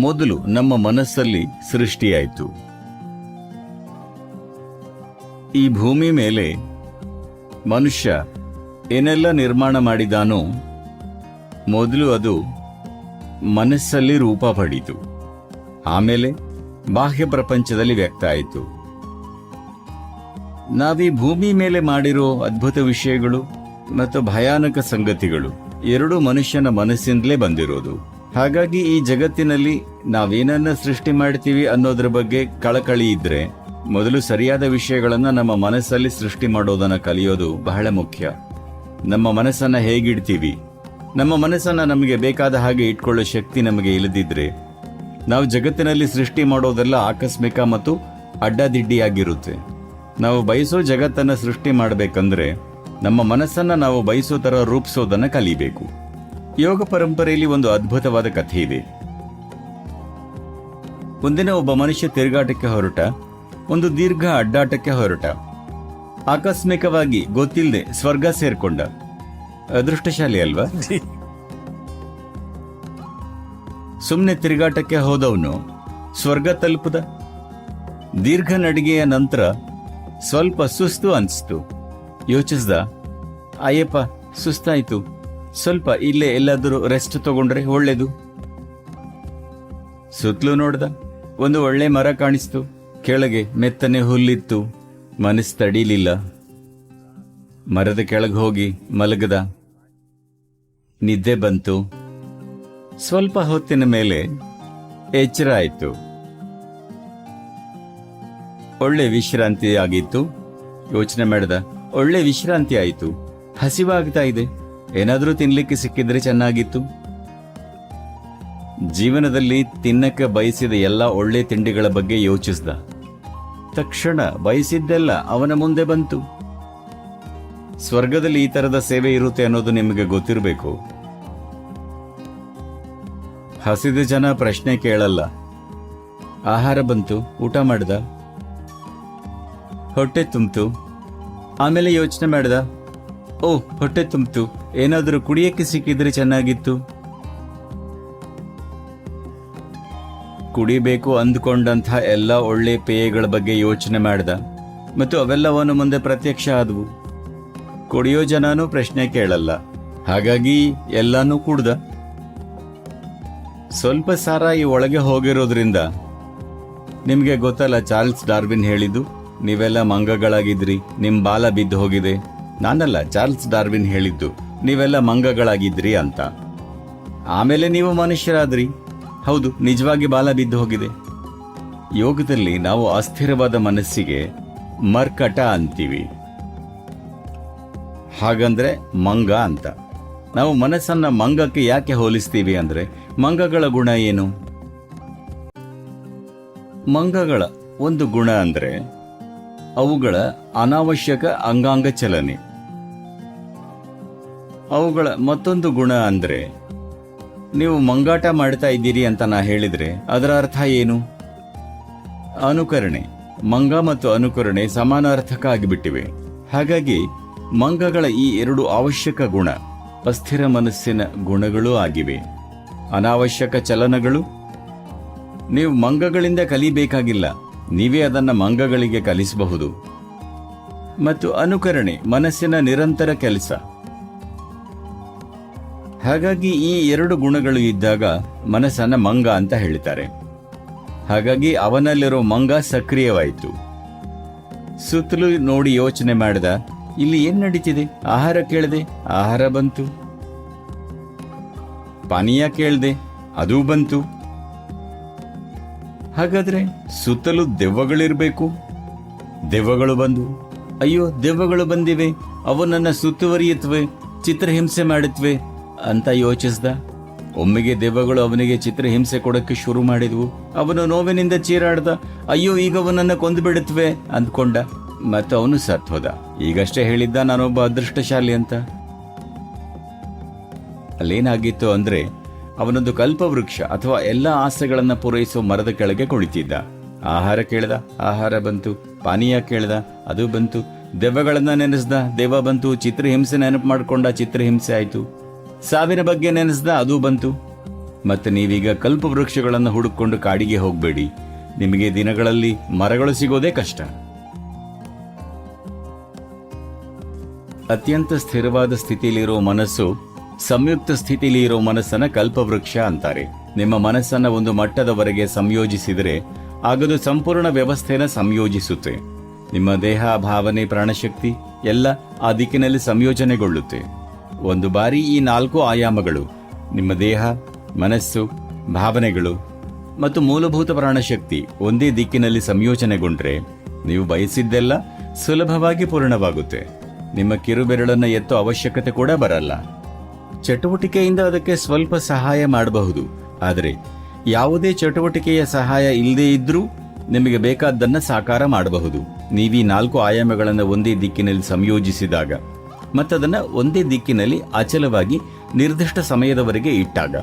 ಮೊದಲು ನಮ್ಮ ಮನಸ್ಸಲ್ಲಿ ಸೃಷ್ಟಿಯಾಯಿತು. ಈ ಭೂಮಿ ಮೇಲೆ ಮನುಷ್ಯ ಏನೆಲ್ಲ ನಿರ್ಮಾಣ ಮಾಡಿದಾನೋ ಮೊದಲು ಅದು ಮನಸ್ಸಲ್ಲಿ ರೂಪ ಪಡೀತು. ಆಮೇಲೆ ಬಾಹ್ಯ ಪ್ರಪಂಚದಲ್ಲಿ ವ್ಯಕ್ತ ಆಯಿತು. ನಾವೀ ಭೂಮಿ ಮೇಲೆ ಮಾಡಿರೋ ಅದ್ಭುತ ವಿಷಯಗಳು ಮತ್ತು ಭಯಾನಕ ಸಂಗತಿಗಳು ಎರಡೂ ಮನುಷ್ಯನ ಮನಸ್ಸಿಂದಲೇ ಬಂದಿರೋದು. ಹಾಗಾಗಿ ಈ ಜಗತ್ತಿನಲ್ಲಿ ನಾವೇನನ್ನ ಸೃಷ್ಟಿ ಮಾಡ್ತೀವಿ ಅನ್ನೋದ್ರ ಬಗ್ಗೆ ಕಳಕಳಿ ಇದ್ರೆ ಮೊದಲು ಸರಿಯಾದ ವಿಷಯಗಳನ್ನ ನಮ್ಮ ಮನಸ್ಸಲ್ಲಿ ಸೃಷ್ಟಿ ಮಾಡೋದನ್ನ ಕಲಿಯೋದು ಬಹಳ ಮುಖ್ಯ. ನಮ್ಮ ಮನಸ್ಸನ್ನ ಹೇಗಿಡ್ತೀವಿ, ನಮ್ಮ ಮನಸ್ಸನ್ನ ನಮಗೆ ಬೇಕಾದ ಹಾಗೆ ಇಟ್ಕೊಳ್ಳೋ ಶಕ್ತಿ ನಮಗೆ ಇಲ್ಲದಿದ್ರೆ ನಾವು ಜಗತ್ತಿನಲ್ಲಿ ಸೃಷ್ಟಿ ಮಾಡೋದೆಲ್ಲ ಆಕಸ್ಮಿಕ ಮತ್ತು ಅಡ್ಡದಿಡ್ಡಿಯಾಗಿರುತ್ತೆ. ನಾವು ಬಯಸೋ ಜಗತ್ತನ್ನ ಸೃಷ್ಟಿ ಮಾಡಬೇಕಂದ್ರೆ ನಮ್ಮ ಮನಸ್ಸನ್ನ ನಾವು ಬಯಸೋ ತರ ರೂಪಿಸೋದನ್ನ ಕಲಿಬೇಕು. ಯೋಗ ಪರಂಪರೆಯಲ್ಲಿ ಒಂದು ಅದ್ಭುತವಾದ ಕಥೆ ಇದೆ. ಒಂದಿನ ಒಬ್ಬ ಮನುಷ್ಯ ತಿರುಗಾಟಕ್ಕೆ ಹೊರಟ, ಒಂದು ದೀರ್ಘ ಅಡ್ಡಾಟಕ್ಕೆ ಹೊರಟ. ಆಕಸ್ಮಿಕವಾಗಿ ಗೊತ್ತಿಲ್ಲದೆ ಸ್ವರ್ಗ ಸೇರ್ಕೊಂಡ. ಅದೃಷ್ಟಶಾಲಿ ಅಲ್ವಾ? ಸುಮ್ಮನೆ ತಿರುಗಾಟಕ್ಕೆ ಹೋದವನು ಸ್ವರ್ಗ ತಲುಪದ. ದೀರ್ಘ ನಡಿಗೆಯ ನಂತರ ಸ್ವಲ್ಪ ಸುಸ್ತು ಅನ್ಸ್ತು. ಯೋಚಿಸ್ದ, ಅಯ್ಯಪ್ಪ ಸುಸ್ತಾಯ್ತು, ಸ್ವಲ್ಪ ಇಲ್ಲೇ ಎಲ್ಲಾದರೂ ರೆಸ್ಟ್ ತಗೊಂಡ್ರೆ ಒಳ್ಳೇದು. ಸುತ್ತಲೂ ನೋಡ್ದ, ಒಂದು ಒಳ್ಳೆ ಮರ ಕಾಣಿಸ್ತು. ಕೆಳಗೆ ಮೆತ್ತನೆ ಹುಲ್ಲಿತ್ತು. ಮನಸ್ಸು ತಡೀಲಿಲ್ಲ. ಮರದ ಕೆಳಗೆ ಹೋಗಿ ಮಲಗದ. ನಿದ್ದೆ ಬಂತು. ಸ್ವಲ್ಪ ಹೊತ್ತಿನ ಮೇಲೆ ಎಚ್ಚರ ಆಯಿತು. ಒಳ್ಳೆ ವಿಶ್ರಾಂತಿ ಆಗಿತ್ತು. ಯೋಚನೆ ಮಾಡಿದ, ಒಳ್ಳೆ ವಿಶ್ರಾಂತಿ ಆಯಿತು, ಹಸಿವಾಗ್ತಾ ಇದೆ, ಏನಾದರೂ ತಿನ್ಲಿಕ್ಕೆ ಸಿಕ್ಕಿದ್ರೆ ಚೆನ್ನಾಗಿತ್ತು. ಜೀವನದಲ್ಲಿ ತಿನ್ನಕ್ಕೆ ಬಯಸಿದ ಎಲ್ಲ ಒಳ್ಳೆ ತಿಂಡಿಗಳ ಬಗ್ಗೆ ಯೋಚಿಸ್ದ. ತಕ್ಷಣ ಬಯಸಿದ್ದೆಲ್ಲ ಅವನ ಮುಂದೆ ಬಂತು. ಸ್ವರ್ಗದಲ್ಲಿ ಈ ತರದ ಸೇವೆ ಇರುತ್ತೆ ಅನ್ನೋದು ನಿಮಗೆ ಗೊತ್ತಿರಬೇಕು. ಹಸಿದ ಜನ ಪ್ರಶ್ನೆ ಕೇಳಲ್ಲ. ಆಹಾರ ಬಂತು, ಊಟ ಮಾಡ್ದ, ಹೊಟ್ಟೆ ತುಂಬಿತು. ಆಮೇಲೆ ಯೋಚನೆ ಮಾಡ್ದ, ಓ ಹೊಟ್ಟೆ ತುಂಬಿತು, ಏನಾದರೂ ಕುಡಿಯಕ್ಕೆ ಸಿಕ್ಕಿದ್ರೆ ಚೆನ್ನಾಗಿತ್ತು. ಕುಡಿಬೇಕು ಅಂದ್ಕೊಂಡಂಥ ಎಲ್ಲ ಒಳ್ಳೆ ಪೇಯಗಳ ಬಗ್ಗೆ ಯೋಚನೆ ಮಾಡ್ದ ಮತ್ತು ಅವೆಲ್ಲವನು ಮುಂದೆ ಪ್ರತ್ಯಕ್ಷ ಆದವು. ಕುಡಿಯೋ ಜನನೂ ಪ್ರಶ್ನೆ ಕೇಳಲ್ಲ, ಹಾಗಾಗಿ ಎಲ್ಲಾನು ಕುಡ್ದ. ಸ್ವಲ್ಪ ಸಾರಾಯಿ ಒಳಗೆ ಹೋಗಿರೋದ್ರಿಂದ, ನಿಮ್ಗೆ ಗೊತ್ತಲ್ಲ ಚಾರ್ಲ್ಸ್ ಡಾರ್ವಿನ್ ಹೇಳಿದ್ದು, ನೀವೆಲ್ಲ ಮಂಗಗಳಾಗಿದ್ರಿ, ನಿಮ್ ಬಾಲ ಬಿದ್ದು ಹೋಗಿದೆ. ನಾನಲ್ಲ, ಚಾರ್ಲ್ಸ್ ಡಾರ್ವಿನ್ ಹೇಳಿದ್ದು, ನೀವೆಲ್ಲ ಮಂಗಗಳಾಗಿದ್ರಿ ಅಂತ. ಆಮೇಲೆ ನೀವು ಮನುಷ್ಯರಾದ್ರಿ. ಹೌದು, ನಿಜವಾಗಿ ಬಾಲ ಬಿದ್ದು ಹೋಗಿದೆ. ಯೋಗದಲ್ಲಿ ನಾವು ಅಸ್ಥಿರವಾದ ಮನಸ್ಸಿಗೆ ಮರ್ಕಟ ಅಂತೀವಿ. ಹಾಗಂದ್ರೆ ಮಂಗ ಅಂತ. ನಾವು ಮನಸ್ಸನ್ನ ಮಂಗಕ್ಕೆ ಯಾಕೆ ಹೋಲಿಸ್ತೀವಿ ಅಂದ್ರೆ, ಮಂಗಗಳ ಗುಣ ಏನು? ಮಂಗಗಳ ಒಂದು ಗುಣ ಅಂದ್ರೆ ಅವುಗಳ ಅನಾವಶ್ಯಕ ಅಂಗಾಂಗ ಚಲನೆ. ಅವುಗಳ ಮತ್ತೊಂದು ಗುಣ ಅಂದ್ರೆ, ನೀವು ಮಂಗಾಟ ಮಾಡ್ತಾ ಇದ್ದೀರಿ ಅಂತ ನಾ ಹೇಳಿದ್ರೆ ಅದರ ಅರ್ಥ ಏನು? ಅನುಕರಣೆ. ಮಂಗ ಮತ್ತು ಅನುಕರಣೆ ಸಮಾನಾರ್ಥಕ ಆಗಿಬಿಟ್ಟಿವೆ. ಹಾಗಾಗಿ ಮಂಗಗಳ ಈ ಎರಡು ಅವಶ್ಯಕ ಗುಣ ಅಸ್ಥಿರ ಮನಸ್ಸಿನ ಗುಣಗಳೂ ಆಗಿವೆ. ಅನಾವಶ್ಯಕ ಚಲನಗಳು ನೀವು ಮಂಗಗಳಿಂದ ಕಲಿಬೇಕಾಗಿಲ್ಲ, ನೀವೇ ಅದನ್ನ ಮಂಗಗಳಿಗೆ ಕಲಿಸಬಹುದು. ಮತ್ತು ಅನುಕರಣೆ ಮನಸ್ಸಿನ ನಿರಂತರ ಕೆಲಸ. ಹಾಗಾಗಿ ಈ ಎರಡು ಗುಣಗಳು ಇದ್ದಾಗ ಮನಸ್ಸನ್ನ ಮಂಗ ಅಂತ ಹೇಳ್ತಾರೆ. ಹಾಗಾಗಿ ಅವನಲ್ಲಿರೋ ಮಂಗ ಸಕ್ರಿಯವಾಯಿತು. ಸುತ್ತಲೂ ನೋಡಿ ಯೋಚನೆ ಮಾಡಿದ, ಇಲ್ಲಿ ಏನ್ ನಡೀತಿದೆ? ಆಹಾರ ಕೇಳಿದೆ, ಆಹಾರ ಬಂತು. ಪಾನೀಯ ಕೇಳಿದೆ, ಅದೂ ಬಂತು. ಹಾಗಾದ್ರೆ ಸುತ್ತಲೂ ದೆವ್ವಗಳಿರ್ಬೇಕು. ದೆವ್ವಗಳು ಬಂದು, ಅಯ್ಯೋ ದೆವ್ವಗಳು ಬಂದಿವೆ, ಅವು ನನ್ನ ಸುತ್ತುವರಿಯುತ್ತವೆ, ಚಿತ್ರಹಿಂಸೆ ಮಾಡುತ್ತವೆ ಅಂತ ಯೋಚಿಸ್ದ. ಒಮ್ಮೆಗೆ ದೆವ್ವಗಳು ಅವನಿಗೆ ಚಿತ್ರಹಿಂಸೆ ಕೊಡಕ್ಕೆ ಶುರು ಮಾಡಿದ್ವು. ಅವನು ನೋವಿನಿಂದ ಚೀರಾಡ್ದ. ಅಯ್ಯೋ ಈಗ ಅವನನ್ನ ಕೊಂದು ಬಿಡುತ್ತವೆ ಅಂದ್ಕೊಂಡ. ಮತ್ತು ಅವನು ಸತ್ ಹೋದ. ಈಗಷ್ಟೇ ಹೇಳಿದ್ದ ನಾನೊಬ್ಬ ಅದೃಷ್ಟಶಾಲಿ ಅಂತ. ಅಲ್ಲೇನಾಗಿತ್ತು ಅಂದ್ರೆ, ಅವನೊಂದು ಕಲ್ಪವೃಕ್ಷ ಅಥವಾ ಎಲ್ಲ ಆಸೆಗಳನ್ನ ಪೂರೈಸೋ ಮರದ ಕೆಳಗೆ ಕುಳಿತಿದ್ದ. ಆಹಾರ ಕೇಳ್ದ, ಆಹಾರ ಬಂತು. ಪಾನೀಯ ಕೇಳ್ದ, ಅದು ಬಂತು. ದೆವ್ವಗಳನ್ನ ನೆನೆಸ್ದ, ದೆವ್ವ ಬಂತು. ಚಿತ್ರಹಿಂಸೆ ನೆನಪು ಮಾಡ್ಕೊಂಡ, ಚಿತ್ರಹಿಂಸೆ ಆಯ್ತು. ಸಾವಿನ ಬಗ್ಗೆ ನೆನೆಸ್ದ, ಅದು ಬಂತು. ಮತ್ತೆ ನೀವೀಗ ಕಲ್ಪವೃಕ್ಷಗಳನ್ನು ಹುಡುಕೊಂಡು ಕಾಡಿಗೆ ಹೋಗಬೇಡಿ. ನಿಮಗೆ ದಿನಗಳಲ್ಲಿ ಮರಗಳು ಸಿಗೋದೇ ಕಷ್ಟ. ಅತ್ಯಂತ ಸ್ಥಿರವಾದ ಸ್ಥಿತಿಯಲ್ಲಿರೋ ಮನಸ್ಸು, ಸಂಯುಕ್ತ ಸ್ಥಿತಿಯಲ್ಲಿ ಇರೋ ಮನಸ್ಸನ್ನ ಕಲ್ಪವೃಕ್ಷ ಅಂತಾರೆ. ನಿಮ್ಮ ಮನಸ್ಸನ್ನ ಒಂದು ಮಟ್ಟದವರೆಗೆ ಸಂಯೋಜಿಸಿದರೆ ಆಗದು ಸಂಪೂರ್ಣ ವ್ಯವಸ್ಥೆನ ಸಂಯೋಜಿಸುತ್ತೆ. ನಿಮ್ಮ ದೇಹ, ಭಾವನೆ, ಪ್ರಾಣಶಕ್ತಿ ಎಲ್ಲ ಆ ದಿಕ್ಕಿನಲ್ಲಿ ಸಂಯೋಜನೆಗೊಳ್ಳುತ್ತೆ. ಒಂದು ಬಾರಿ ಈ 4 ಆಯಾಮಗಳು, ನಿಮ್ಮ ದೇಹ, ಮನಸ್ಸು, ಭಾವನೆಗಳು ಮತ್ತು ಮೂಲಭೂತ ಪ್ರಾಣಶಕ್ತಿ ಒಂದೇ ದಿಕ್ಕಿನಲ್ಲಿ ಸಂಯೋಜನೆಗೊಂಡ್ರೆ ನೀವು ಬಯಸಿದ್ದೆಲ್ಲ ಸುಲಭವಾಗಿ ಪೂರ್ಣವಾಗುತ್ತೆ. ನಿಮ್ಮ ಕಿರುಬೆರಳನ್ನ ಎತ್ತೋ ಅವಶ್ಯಕತೆ ಕೂಡ ಬರಲ್ಲ. ಚಟುವಟಿಕೆಯಿಂದ ಅದಕ್ಕೆ ಸ್ವಲ್ಪ ಸಹಾಯ ಮಾಡಬಹುದು, ಆದರೆ ಯಾವುದೇ ಚಟುವಟಿಕೆಯ ಸಹಾಯ ಇಲ್ಲದೇ ಇದ್ರೂ ನಿಮಗೆ ಬೇಕಾದ್ದನ್ನ ಸಾಕಾರ ಮಾಡಬಹುದು. ನೀವೀ 4 ಆಯಾಮಗಳನ್ನು ಒಂದೇ ದಿಕ್ಕಿನಲ್ಲಿ ಸಂಯೋಜಿಸಿದಾಗ ಮತ್ತದನ್ನ ಒಂದೇ ದಿಕ್ಕಿನಲ್ಲಿ ಅಚಲವಾಗಿ ನಿರ್ದಿಷ್ಟ ಸಮಯದವರೆಗೆ ಇಟ್ಟಾಗ